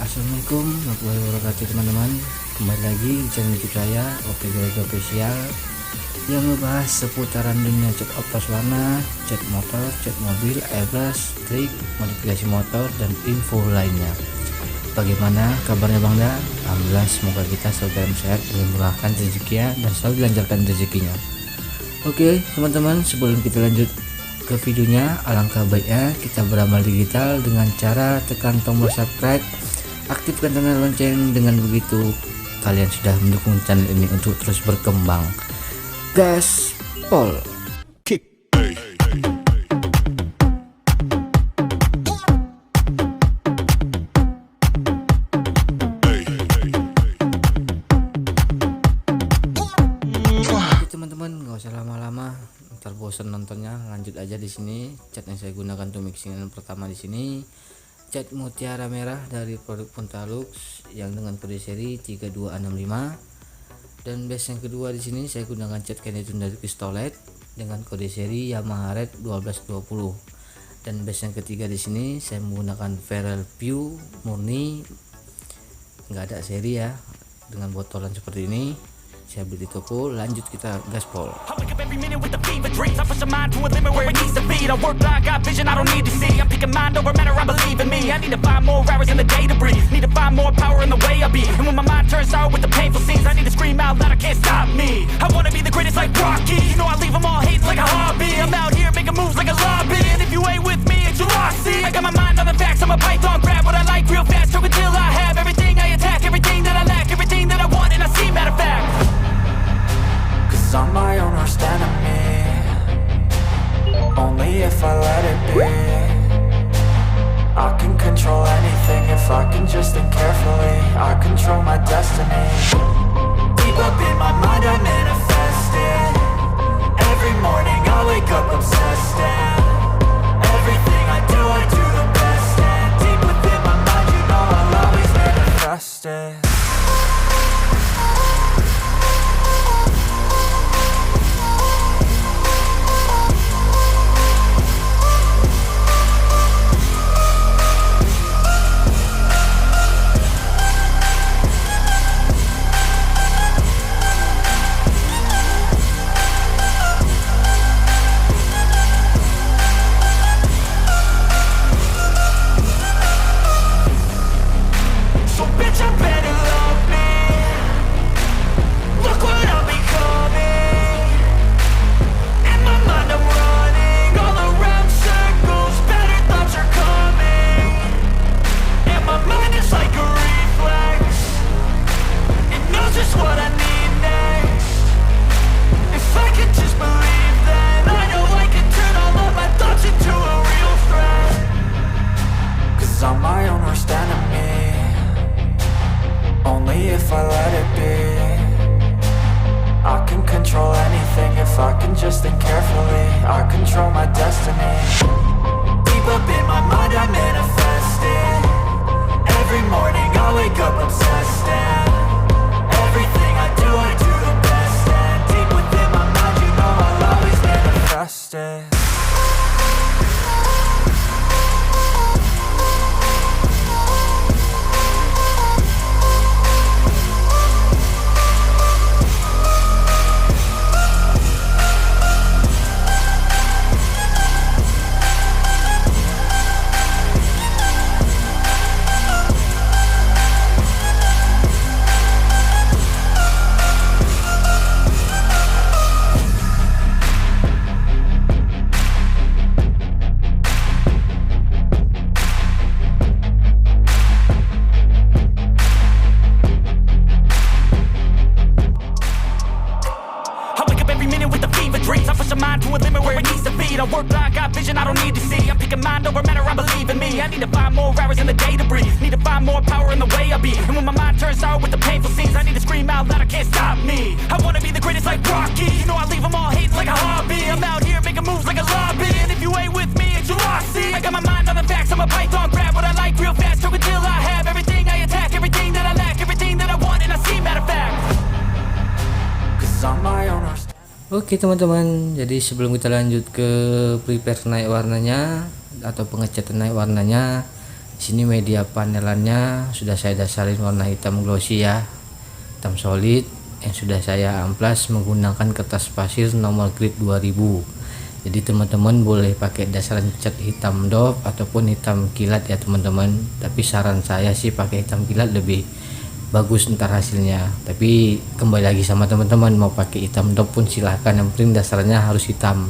Assalamualaikum warahmatullahi wabarakatuh teman-teman. Kembali lagi di channel YouTube saya Official yang membahas seputaran dunia cat oplos warna, cat motor, cat mobil, airbrush, trik, modifikasi motor, dan info lainnya. Bagaimana kabarnya Bang Da? Alhamdulillah, semoga kita selalu dalam sehat, dimurahkan rezekinya dan selalu dilancarkan rezekinya. Oke teman-teman, sebelum kita lanjut ke videonya, alangkah baiknya kita beramal digital dengan cara tekan tombol subscribe, aktifkan tanda lonceng. Dengan begitu kalian sudah mendukung channel ini untuk terus berkembang. Gaspol. Teman-teman, nggak usah lama-lama, ntar bosan nontonnya, lanjut aja. Di sini cat yang saya gunakan untuk mixingan pertama di sini cat mutiara merah dari produk futanlux yang dengan kode seri 32665, dan base yang kedua di sini saya gunakan cat candytone dari pistolet dengan kode seri Yamaha Red 1220, dan base yang ketiga di sini saya menggunakan Feral View murni, nggak ada seri ya, dengan botolan seperti ini. Saya beli di toko. Lanjut kita gaspol. I'm my own worst enemy. Only if I let it be. I can control anything if I can just think carefully. I control my destiny. Deep up in my mind I manifest it. Every morning I wake up obsessed, and everything I do the best. And deep within my mind, you know I'll always manifest it. I'm my own worst enemy. Only if I let it be. I can control anything if I can just think carefully. I control my destiny. Deep up in my mind I manifest it. Every morning I wake up obsessed, and everything I do the best. And deep within my mind, you know I'll always manifest it. I work blind, got vision I don't need to see. I'm picking mind over matter, I believe in me. I need to find more hours in the day to breathe. Need to find more power in the way I be. And when my mind turns sour with the painful scenes, I need to scream out loud, I can't stop me. I wanna be the greatest like Rocky. You know I leave them all hating like a hobby. I'm out here making moves like a lobby. And if you ain't with me, it's your loss. See, I got my mind on the facts, I'm a python. Grab what I like real fast, choke until I have everything I attack, everything that I lack, everything that I want, and I see, matter of fact. 'Cause I'm my own worst. Oke teman-teman, jadi sebelum kita lanjut ke prepare naik warnanya atau pengecatan naik warnanya, Sini media panelannya sudah saya dasarin warna hitam glossy ya, hitam solid, yang sudah saya amplas menggunakan kertas pasir nomor grid 2000. Jadi teman-teman boleh pakai dasaran cat hitam doff ataupun hitam kilat ya teman-teman, tapi saran saya sih pakai hitam kilat lebih bagus ntar hasilnya. Tapi kembali lagi sama teman-teman, mau pakai hitam doff pun silahkan, yang penting dasarannya harus hitam.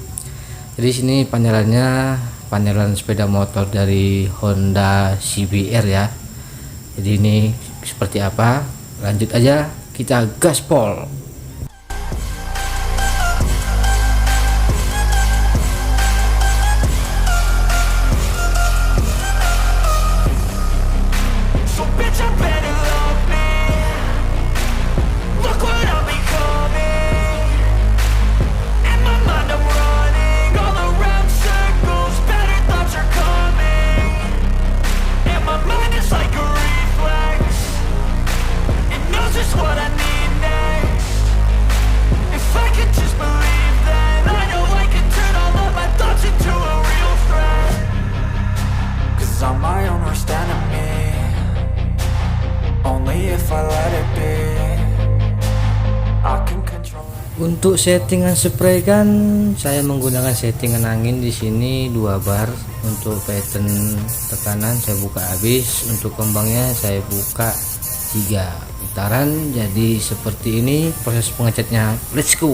Jadi sini panelannya panelan sepeda motor dari Honda CBR ya. Jadi ini seperti apa, lanjut aja, kita gaspol. Untuk settingan spray kan saya menggunakan settingan angin di sini 2 bar. Untuk pattern tekanan saya buka habis, untuk kembangnya saya buka 3 putaran. Jadi seperti ini proses pengecatnya. Let's go.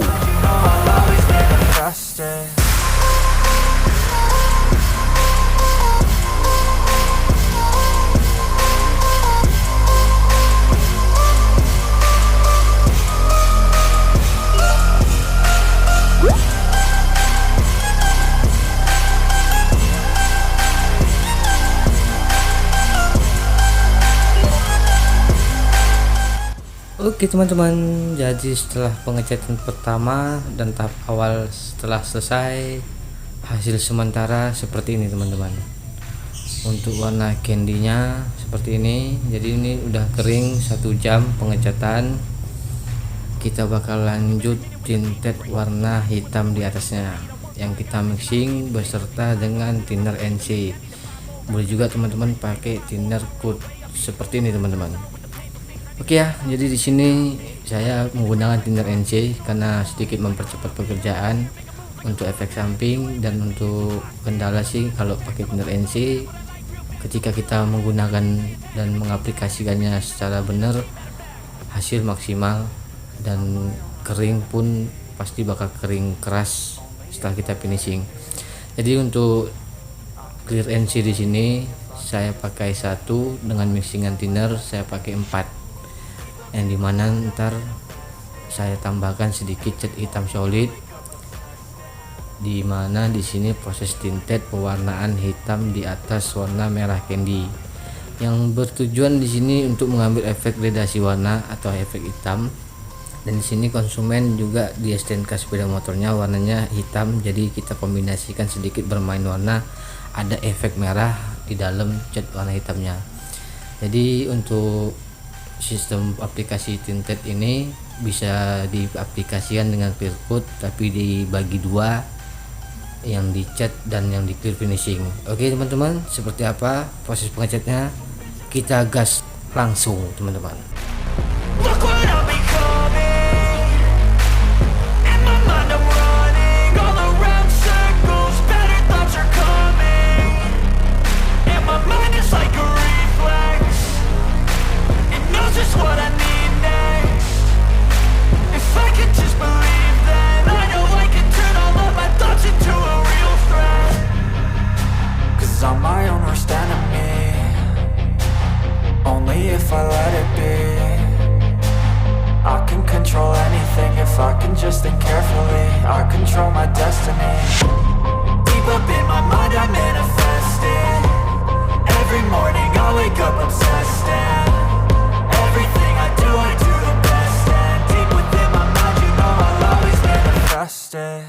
Oke teman-teman, jadi setelah pengecatan pertama dan tahap awal setelah selesai, hasil sementara seperti ini teman-teman. Untuk warna candynya seperti ini. Jadi ini udah kering 1 jam pengecatan. Kita bakal lanjut tinted warna hitam di atasnya, yang kita mixing beserta dengan thinner NC. Boleh juga teman-teman pakai thinner coat seperti ini teman-teman. Oke ya, jadi di sini saya menggunakan thinner NC karena sedikit mempercepat pekerjaan untuk efek samping. Dan untuk kendala sih kalau pakai thinner NC, ketika kita menggunakan dan mengaplikasikannya secara benar, hasil maksimal dan kering pun pasti bakal kering keras setelah kita finishing. Jadi untuk clear NC di sini saya pakai 1, dengan mixingan thinner saya pakai 4. Yang dimana ntar saya tambahkan sedikit cat hitam solid, dimana di sini proses tinted pewarnaan hitam di atas warna merah candy, yang bertujuan di sini untuk mengambil efek gradasi warna atau efek hitam. Dan di sini konsumen juga di STNK sepeda motornya warnanya hitam, jadi kita kombinasikan sedikit bermain warna, ada efek merah di dalam cat warna hitamnya. Jadi untuk sistem aplikasi tinted ini bisa diaplikasikan dengan clear coat, tapi dibagi 2, yang di cat dan yang di clear finishing. Oke teman-teman, seperti apa proses pengecatnya, kita gas langsung teman-teman. Just think carefully, I control my destiny. Deep up in my mind I manifest it. Every morning I wake up obsessed, and everything I do the best. And deep within my mind, you know I'll always manifest it.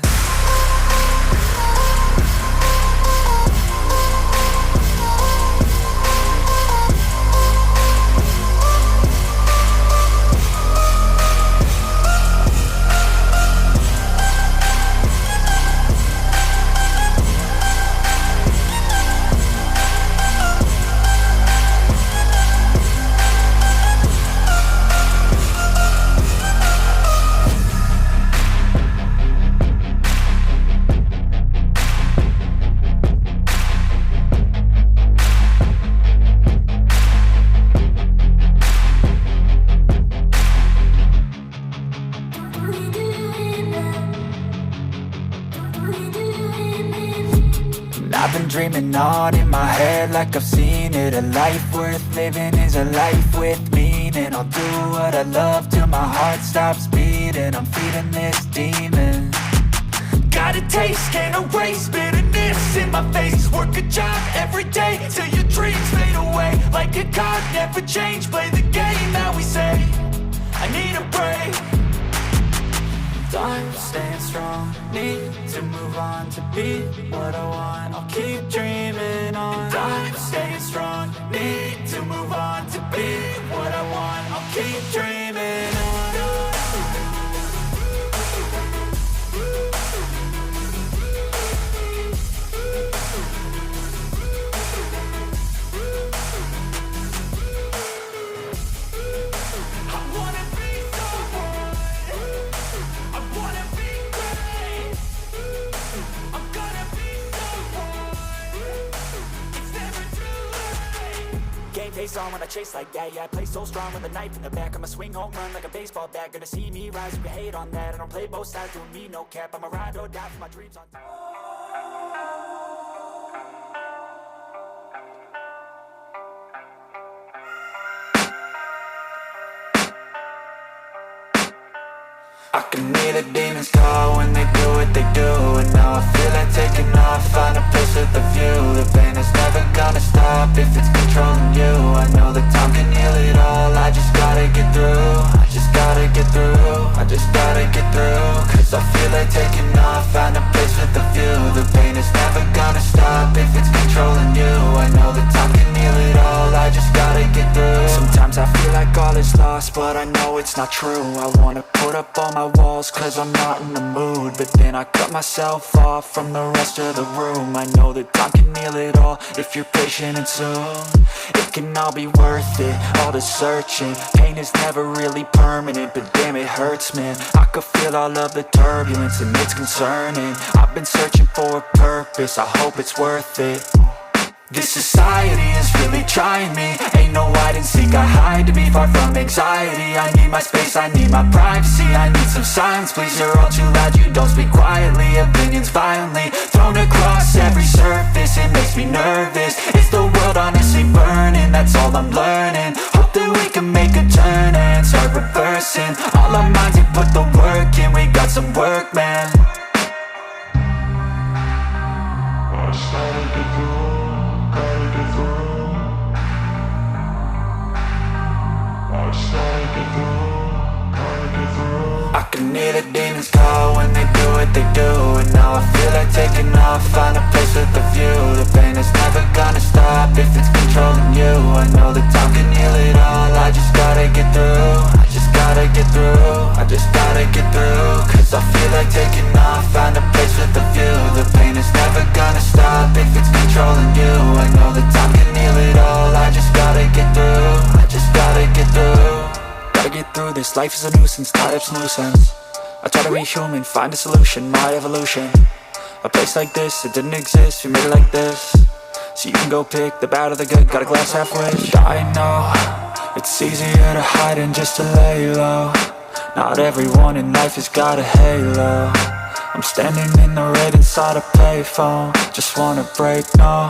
screaming on in my head like I've seen it. A life worth living is a life with meaning. I'll do what I love till my heart stops beating. I'm feeding this demon. Got a taste, can't erase bitterness in my face. Work a job every day till your dreams fade away. Like a card, never change, play the game that we say. I need a break. I'm staying strong, need to move on to be what I want. I'll keep dreaming on. I'm staying strong, need to move on to be what I want. I'll keep dreaming on. Face on when I chase like that, yeah, I play so strong with a knife in the back. I'ma swing home run like a baseball bat. Gonna see me rise, you can hate on that. I don't play both sides, doing me no cap. I'ma ride or die for my dreams on top. I can hear the demons call when they do what they do. And now I feel like taking off, find a place with a view. The pain is never gonna stop if it's controlling you. I know that time can heal it all, I just gotta get through. I just gotta get through, I just gotta get through. Cause I feel like taking off, find a place with a view. The pain is never gonna stop if it's controlling you. I know that time can heal it all, I just gotta get through. Sometimes I feel like all is lost, but I know it's not true. I wanna put up all my walls cause I'm not in the mood, but then I cut myself off from the rest of the room. I know that time can heal it all if you're patient, and soon it can all be worth it, all the searching. Pain is never really permanent, but damn it hurts, man. I could feel all of the turbulence and it's concerning. I've been searching for a purpose, I hope it's worth it. This society is really trying me. Ain't no hide and seek, I hide to be far from anxiety. I need my space, I need my privacy. I need some silence, please, you're all too loud. You don't speak quietly, opinions violently thrown across every surface. It makes me nervous, is the world honestly burning? That's all I'm learning. Hope that we can make a turn and start reversing all our minds and put the work in. We got some work, man. I started to do. I can hear the demons call when they do what they do. And now I feel like taking off, find a place with a view. The pain is never gonna stop if it's controlling you. I know that time can heal it all, I just gotta get through. I just gotta get through, I just gotta get through. Cause I feel like taking off, find a place with a view. The pain is never gonna stop if it's controlling you. I know that time can heal it all, I just gotta get through. I just gotta get through. Gotta get through this, life is a nuisance, tied up some loose ends. I try to be human, find a solution, my evolution. A place like this, it didn't exist, we made it like this. So you can go pick the bad or the good, got a glass half wish. I know, it's easier to hide than just to lay low. Not everyone in life has got a halo. I'm standing in the red inside a payphone, just wanna break, no.